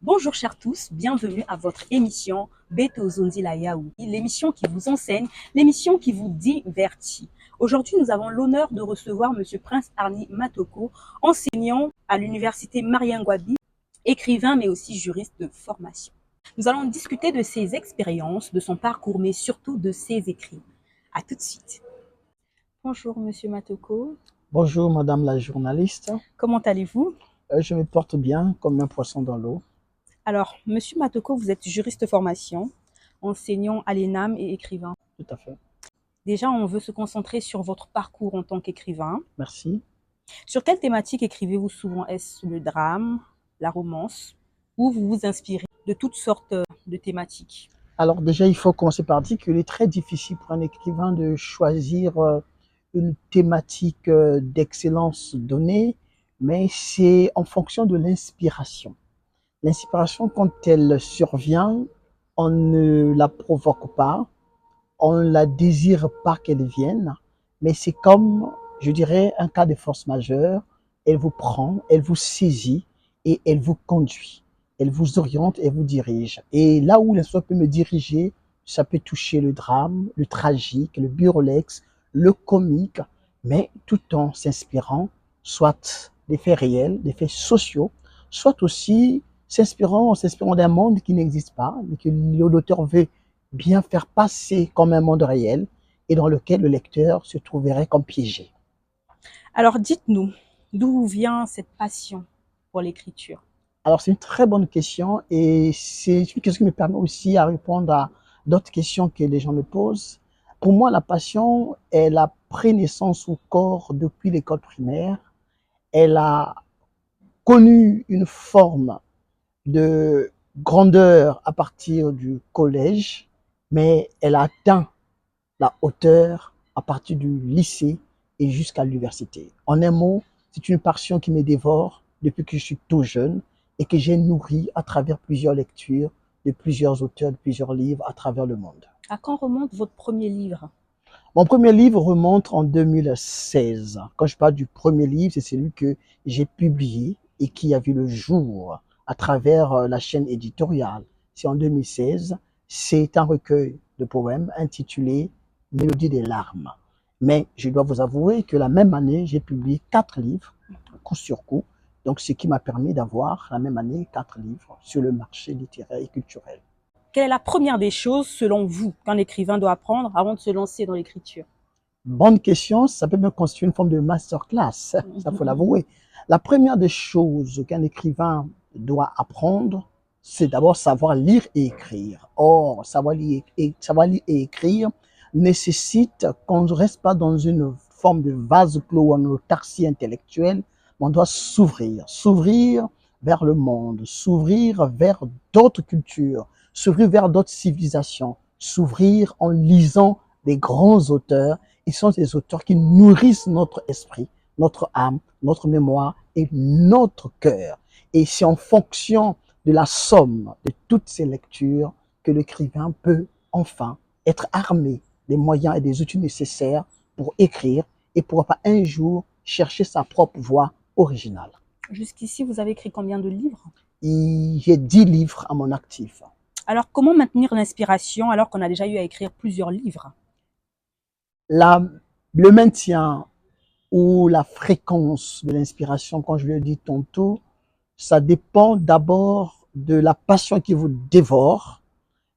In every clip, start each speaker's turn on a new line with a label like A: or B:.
A: Bonjour chers tous, bienvenue à votre émission Beto Zonzila Yaoui, l'émission qui vous enseigne, l'émission qui vous divertit. Aujourd'hui, nous avons l'honneur de recevoir Monsieur Prince Arni Matoko, enseignant à l'université Mariangwabi, écrivain mais aussi juriste de formation. Nous allons discuter de ses expériences, de son parcours, mais surtout de ses écrits. À tout de suite. Bonjour Monsieur Matoko.
B: Bonjour Madame la journaliste.
A: Comment allez-vous?
B: Je me porte bien comme un poisson dans l'eau.
A: Alors, Monsieur Matoko, vous êtes juriste de formation, enseignant à l'ENAM et écrivain.
B: Tout à fait.
A: Déjà, on veut se concentrer sur votre parcours en tant qu'écrivain.
B: Merci.
A: Sur quelle thématique écrivez-vous souvent? Est-ce le drame, la romance, ou vous vous inspirez de toutes sortes de thématiques?
B: Alors déjà, il faut commencer par dire qu'il est très difficile pour un écrivain de choisir une thématique d'excellence donnée, mais c'est en fonction de l'inspiration. L'inspiration, quand elle survient, on ne la provoque pas, on ne la désire pas qu'elle vienne, mais c'est comme, je dirais, un cas de force majeure. Elle vous prend, elle vous saisit et elle vous conduit. Elle vous oriente et vous dirige. Et là où l'inspiration peut me diriger, ça peut toucher le drame, le tragique, le burlesque, le comique, mais tout en s'inspirant soit des faits réels, des faits sociaux, soit aussi s'inspirant d'un monde qui n'existe pas, mais que l'auteur veut bien faire passer comme un monde réel et dans lequel le lecteur se trouverait comme piégé.
A: Alors dites-nous, d'où vient cette passion pour l'écriture?
B: Alors c'est une très bonne question et c'est une question qui me permet aussi à répondre à d'autres questions que les gens me posent. Pour moi, la passion, elle a pris naissance au corps depuis l'école primaire. Elle a connu une forme de grandeur à partir du collège, mais elle a atteint la hauteur à partir du lycée et jusqu'à l'université. En un mot, c'est une passion qui me dévore depuis que je suis tout jeune et que j'ai nourri à travers plusieurs lectures de plusieurs auteurs, de plusieurs livres à travers le monde.
A: À quand remonte votre premier livre?
B: Mon premier livre remonte en 2016. Quand je parle du premier livre, c'est celui que j'ai publié et qui a vu le jour à travers la chaîne éditoriale. C'est en 2016. C'est un recueil de poèmes intitulé Mélodie des larmes. Mais je dois vous avouer que la même année, j'ai publié 4 livres, coup sur coup. Donc, ce qui m'a permis d'avoir la même année 4 livres sur le marché littéraire et culturel.
A: Quelle est la première des choses, selon vous, qu'un écrivain doit apprendre avant de se lancer dans l'écriture?
B: Bonne question, ça peut même constituer une forme de masterclass, ça faut l'avouer. La première des choses qu'un écrivain doit apprendre, c'est d'abord savoir lire et écrire. Or, savoir lire et écrire nécessite qu'on ne reste pas dans une forme de vase clos ou en autarcie intellectuelle, mais on doit s'ouvrir vers le monde, s'ouvrir vers d'autres cultures, s'ouvrir vers d'autres civilisations, s'ouvrir en lisant des grands auteurs. Ils sont des auteurs qui nourrissent notre esprit, notre âme, notre mémoire et notre cœur. Et c'est en fonction de la somme de toutes ces lectures que l'écrivain peut enfin être armé des moyens et des outils nécessaires pour écrire et pourra pas un jour chercher sa propre voix originale.
A: Jusqu'ici, vous avez écrit combien de livres?
B: J'ai 10 livres à mon actif.
A: Alors, comment maintenir l'inspiration alors qu'on a déjà eu à écrire plusieurs livres?
B: Le maintien ou la fréquence de l'inspiration, quand je le dis tantôt, ça dépend d'abord de la passion qui vous dévore,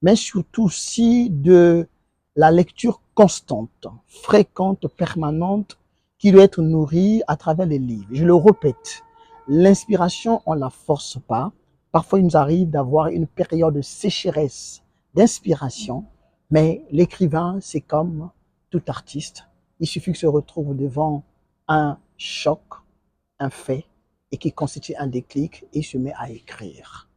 B: mais surtout aussi de la lecture constante, fréquente, permanente, qui doit être nourrie à travers les livres. Je le répète, l'inspiration, on ne la force pas. Parfois, il nous arrive d'avoir une période de sécheresse d'inspiration, mais l'écrivain, c'est comme tout artiste. Il suffit qu'il se retrouve devant un choc, un fait, et qui constitue un déclic, et il se met à écrire.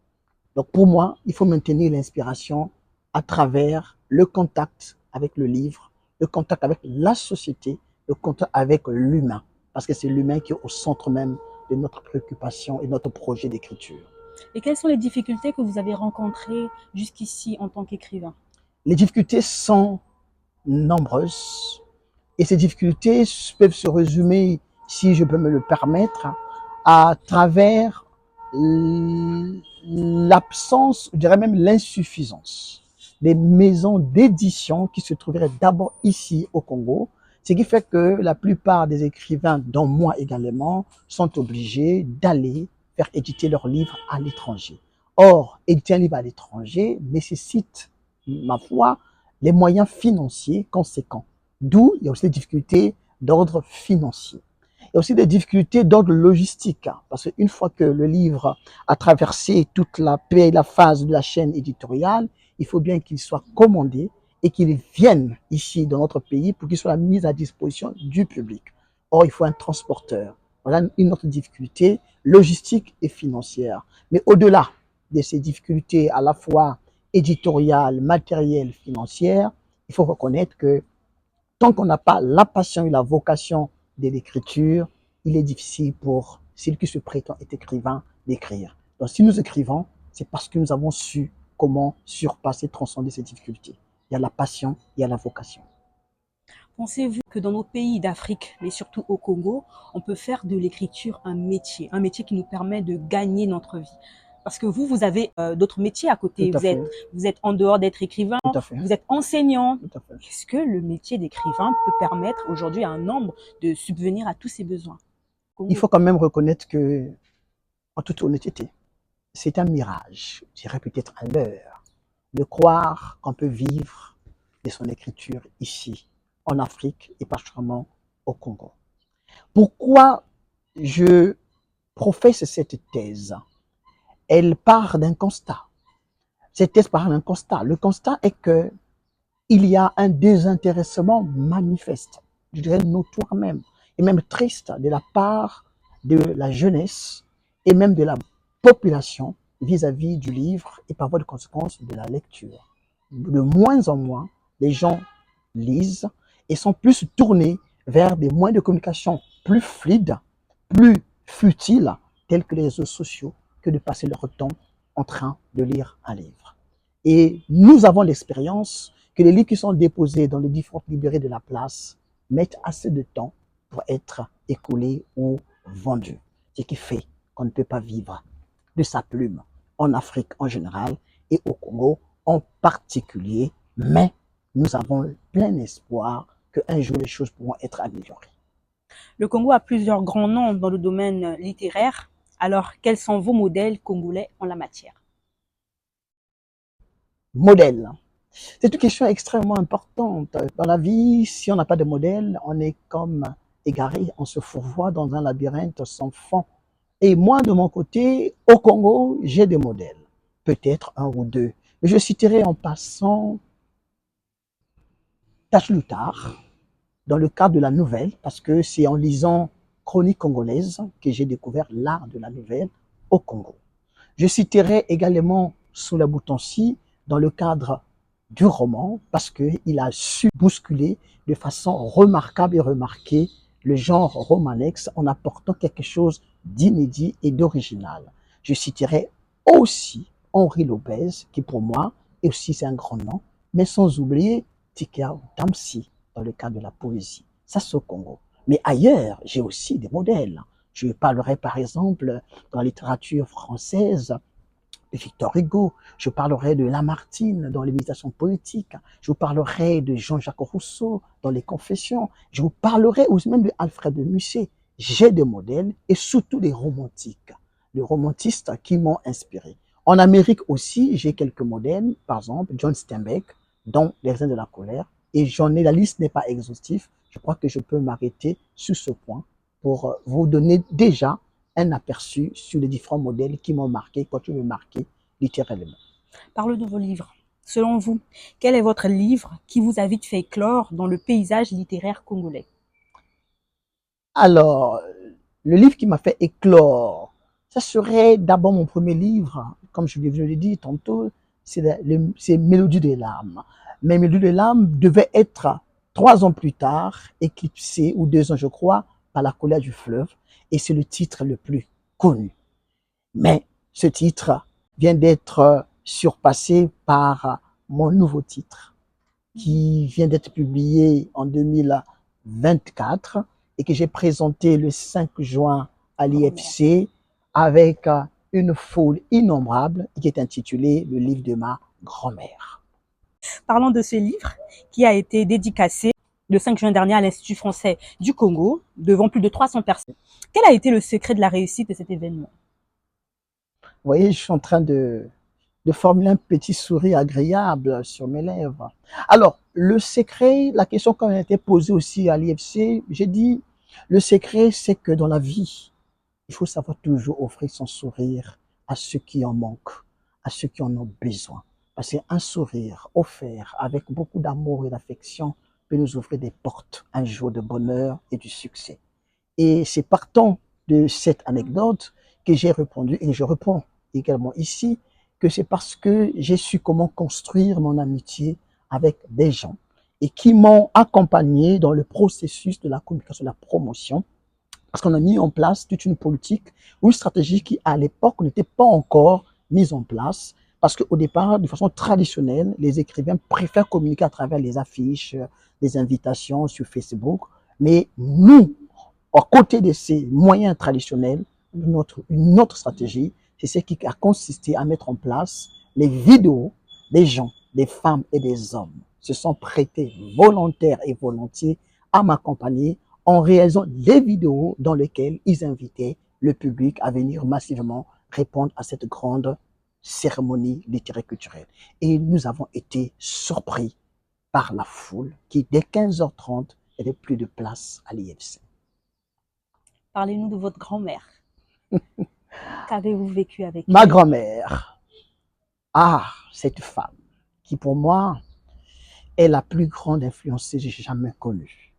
B: Donc pour moi, il faut maintenir l'inspiration à travers le contact avec le livre, le contact avec la société, le contact avec l'humain, parce que c'est l'humain qui est au centre même de notre préoccupation et notre projet d'écriture.
A: Et quelles sont les difficultés que vous avez rencontrées jusqu'ici en tant qu'écrivain?
B: Les difficultés sont nombreuses et ces difficultés peuvent se résumer, si je peux me le permettre, à travers l'absence, je dirais même l'insuffisance des maisons d'édition qui se trouveraient d'abord ici au Congo, ce qui fait que la plupart des écrivains, dont moi également, sont obligés d'aller faire éditer leurs livres à l'étranger. Or, éditer un livre à l'étranger nécessite, ma foi, les moyens financiers conséquents. D'où il y a aussi des difficultés d'ordre financier. Il y a aussi des difficultés d'ordre logistique, parce qu'une fois que le livre a traversé toute la phase de la chaîne éditoriale, il faut bien qu'il soit commandé et qu'il vienne ici dans notre pays pour qu'il soit mis à disposition du public. Or, il faut un transporteur. Voilà une autre difficulté logistique et financière. Mais au-delà de ces difficultés à la fois éditoriales, matérielles, financières, il faut reconnaître que tant qu'on n'a pas la passion et la vocation de l'écriture, il est difficile pour celui qui se prétend être écrivain d'écrire. Donc si nous écrivons, c'est parce que nous avons su comment surpasser, transcender ces difficultés. Il y a la passion, il y a la vocation.
A: Pensez-vous que dans nos pays d'Afrique, mais surtout au Congo, on peut faire de l'écriture un métier qui nous permet de gagner notre vie? Parce que vous avez d'autres métiers à côté.
B: Tout à fait,
A: Vous êtes en dehors d'être écrivain,
B: tout à fait,
A: vous êtes enseignant.
B: tout à fait.
A: Est-ce que le métier d'écrivain peut permettre aujourd'hui à un nombre de subvenir à tous ses besoins?
B: Il faut quand même reconnaître que, en toute honnêteté, c'est un mirage, je dirais peut-être un leurre, de croire qu'on peut vivre de son écriture ici, en Afrique et particulièrement au Congo. Pourquoi je professe cette thèse? Elle part d'un constat. Cette thèse part d'un constat. Le constat est que il y a un désintéressement manifeste, je dirais notoire même, et même triste de la part de la jeunesse et même de la population vis-à-vis du livre et par voie de conséquence de la lecture. De moins en moins, les gens lisent et sont plus tournés vers des moyens de communication plus fluides, plus futiles, tels que les réseaux sociaux, que de passer leur temps en train de lire un livre. Et nous avons l'expérience que les livres qui sont déposés dans les différentes librairies de la place mettent assez de temps pour être écoulés ou vendus. Ce qui fait qu'on ne peut pas vivre de sa plume en Afrique en général et au Congo en particulier, mais nous avons plein espoir qu'un jour les choses pourront être améliorées.
A: Le Congo a plusieurs grands noms dans le domaine littéraire. Alors, quels sont vos modèles congolais en la matière?
B: Modèle. C'est une question extrêmement importante. Dans la vie, si on n'a pas de modèle, on est comme égaré, on se fourvoie dans un labyrinthe sans fond. Et moi, de mon côté, au Congo, j'ai des modèles, peut-être un ou deux. Mais je citerai en passant Tachloutar, dans le cadre de la nouvelle, parce que c'est en lisant Chronique congolaise que j'ai découvert l'art de la nouvelle au Congo. Je citerai également Soula Boutansi dans le cadre du roman, parce qu'il a su bousculer de façon remarquable et remarquée le genre romanesque en apportant quelque chose d'inédit et d'original. Je citerai aussi Henri Lopez, qui pour moi, et aussi c'est un grand nom, mais sans oublier Tika Damsi dans le cadre de la poésie. Ça, c'est au Congo. Mais ailleurs, j'ai aussi des modèles. Je parlerai par exemple dans la littérature française de Victor Hugo, je parlerai de Lamartine dans les Méditations poétiques, je vous parlerai de Jean-Jacques Rousseau dans les Confessions, je vous parlerai aussi même de Alfred de Musset. J'ai des modèles et surtout des romantiques, des romantistes qui m'ont inspiré. En Amérique aussi, j'ai quelques modèles, par exemple John Steinbeck dans Les raisins de la colère, et la liste n'est pas exhaustive, je crois que je peux m'arrêter sur ce point pour vous donner déjà un aperçu sur les différents modèles qui m'ont marqué, continuent de me marquer littéralement.
A: Parlons de vos livres. Selon vous, quel est votre livre qui vous a vite fait éclore dans le paysage littéraire congolais?
B: Alors, le livre qui m'a fait éclore, ça serait d'abord mon premier livre, comme je l'ai dit tantôt, c'est Mélodie des larmes. Mais Mélodie des larmes devait être 3 ans plus tard, éclipsé, ou 2 ans je crois, par La colère du fleuve, et c'est le titre le plus connu. Mais ce titre vient d'être surpassé par mon nouveau titre, qui vient d'être publié en 2024 et que j'ai présenté le 5 juin à l'IFC avec une foule innombrable et qui est intitulé Le livre de ma grand-mère.
A: Parlons de ce livre qui a été dédicacé le 5 juin dernier à l'Institut français du Congo devant plus de 300 personnes. Quel a été le secret de la réussite de cet événement?
B: Vous voyez, je suis en train de formuler un petit sourire agréable sur mes lèvres. Alors, le secret, la question qui a été posée aussi à l'IFC, j'ai dit, le secret, c'est que dans la vie, il faut savoir toujours offrir son sourire à ceux qui en manquent, à ceux qui en ont besoin. Parce qu'un sourire offert avec beaucoup d'amour et d'affection peut nous ouvrir des portes un jour de bonheur et du succès. Et c'est partant de cette anecdote que j'ai répondu, et je réponds également ici, que c'est parce que j'ai su comment construire mon amitié avec des gens et qui m'ont accompagné dans le processus de la communication, de la promotion, parce qu'on a mis en place toute une politique ou une stratégie qui, à l'époque, n'était pas encore mise en place, parce qu'au départ, de façon traditionnelle, les écrivains préfèrent communiquer à travers les affiches, les invitations sur Facebook, mais nous, à côté de ces moyens traditionnels, une autre stratégie, c'est ce qui a consisté à mettre en place les vidéos des gens, des femmes et des hommes se sont prêtés volontaires et volontiers à m'accompagner en réalisant des vidéos dans lesquelles ils invitaient le public à venir massivement répondre à cette grande cérémonie littéraire culturelle. Et nous avons été surpris par la foule qui, dès 15h30, avait plus de place à l'IFC.
A: Parlez-nous de votre grand-mère. Qu'avez-vous vécu avec
B: Ma
A: elle?
B: grand-mère, cette femme qui pour moi est la plus grande influenceuse que j'ai jamais connue.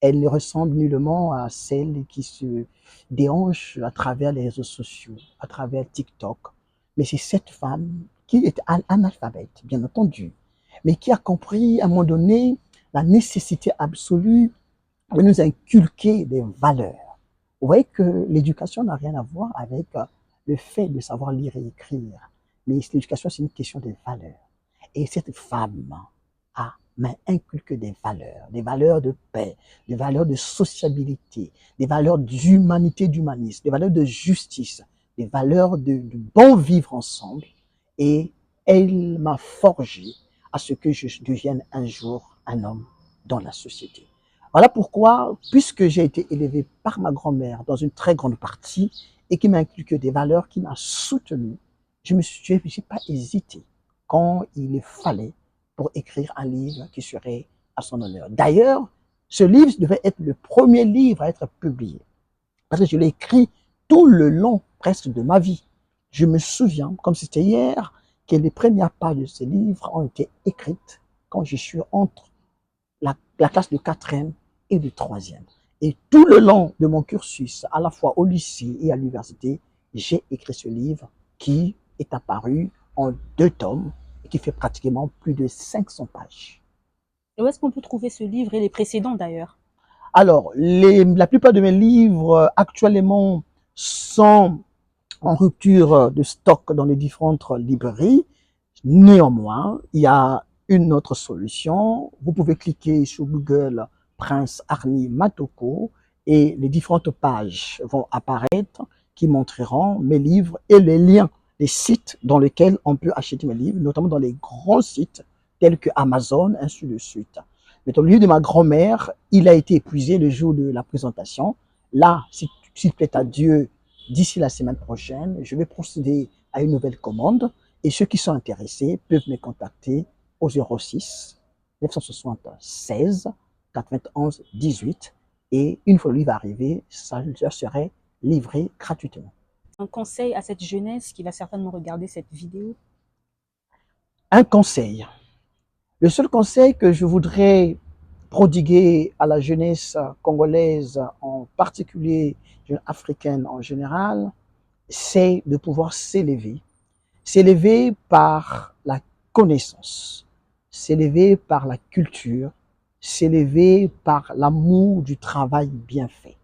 B: Elle ne ressemble nullement à celle qui se déhanche à travers les réseaux sociaux, à travers TikTok. Mais c'est cette femme qui est analphabète, bien entendu, mais qui a compris à un moment donné la nécessité absolue de nous inculquer des valeurs. Vous voyez que l'éducation n'a rien à voir avec le fait de savoir lire et écrire. Mais l'éducation, c'est une question de valeurs. Et cette femme m'a inculqué des valeurs de paix, des valeurs de sociabilité, des valeurs d'humanité, d'humanisme, des valeurs de justice, des valeurs de bon vivre ensemble. Et elle m'a forgé à ce que je devienne un jour un homme dans la société. Voilà pourquoi, puisque j'ai été élevé par ma grand-mère dans une très grande partie et qui m'a inculqué des valeurs, qui m'a soutenu, je n'ai pas hésité quand il fallait pour écrire un livre qui serait à son honneur. D'ailleurs, ce livre devait être le premier livre à être publié, parce que je l'ai écrit tout le long presque de ma vie. Je me souviens, comme c'était hier, que les premières pages de ce livre ont été écrites quand je suis entre la classe de 4e et de 3e. Et tout le long de mon cursus, à la fois au lycée et à l'université, j'ai écrit ce livre qui est apparu en 2 tomes et qui fait pratiquement plus de 500 pages.
A: Et où est-ce qu'on peut trouver ce livre et les précédents d'ailleurs?
B: Alors, la plupart de mes livres actuellement sont en rupture de stock dans les différentes librairies. Néanmoins, il y a une autre solution. Vous pouvez cliquer sur Google Prince Arni Matoko et les différentes pages vont apparaître qui montreront mes livres et les liens des sites dans lesquels on peut acheter mes livres, notamment dans les grands sites tels que Amazon, ainsi de suite. Mais dans le livre de ma grand-mère, il a été épuisé le jour de la présentation. Là, s'il plaît à Dieu, d'ici la semaine prochaine, je vais procéder à une nouvelle commande et ceux qui sont intéressés peuvent me contacter au 06 976 91 18 et une fois le livre arrivé, ça leur serait livré gratuitement.
A: Un conseil à cette jeunesse qui va certainement regarder cette vidéo?
B: Un conseil. Le seul conseil que je voudrais prodiguer à la jeunesse congolaise, en particulier africaine en général, c'est de pouvoir s'élever. S'élever par la connaissance, s'élever par la culture, s'élever par l'amour du travail bien fait.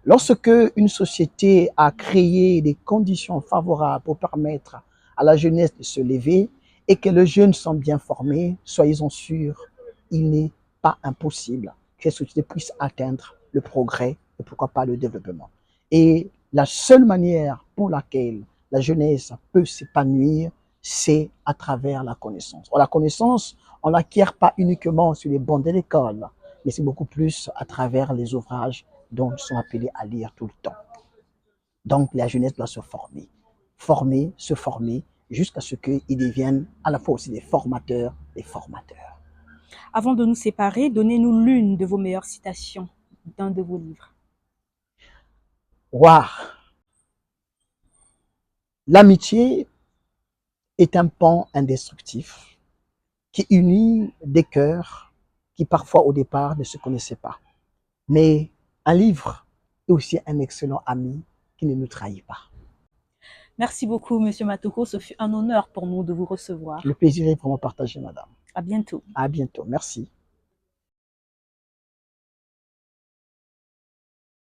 B: Lorsque une société a créé des conditions favorables pour permettre à la jeunesse de se lever et que les jeunes sont bien formés, soyez-en sûrs, il n'est pas impossible que cette société puisse atteindre le progrès et pourquoi pas le développement. Et La seule manière pour laquelle la jeunesse peut s'épanouir, c'est à travers la connaissance. Or, la connaissance, on ne l'acquiert pas uniquement sur les bancs de l'école, mais c'est beaucoup plus à travers les ouvrages dont ils sont appelés à lire tout le temps. Donc, la jeunesse doit se former, se former, jusqu'à ce qu'ils deviennent à la fois aussi des formateurs, des formateurs.
A: Avant de nous séparer, donnez-nous l'une de vos meilleures citations d'un de vos livres.
B: Waouh! L'amitié est un pont indestructible qui unit des cœurs qui parfois au départ ne se connaissaient pas. Mais un livre est aussi un excellent ami qui ne nous trahit pas.
A: Merci beaucoup, Monsieur Matoko. Ce fut un honneur pour nous de vous recevoir.
B: Le plaisir est vraiment partagé, madame.
A: À bientôt.
B: À bientôt. Merci.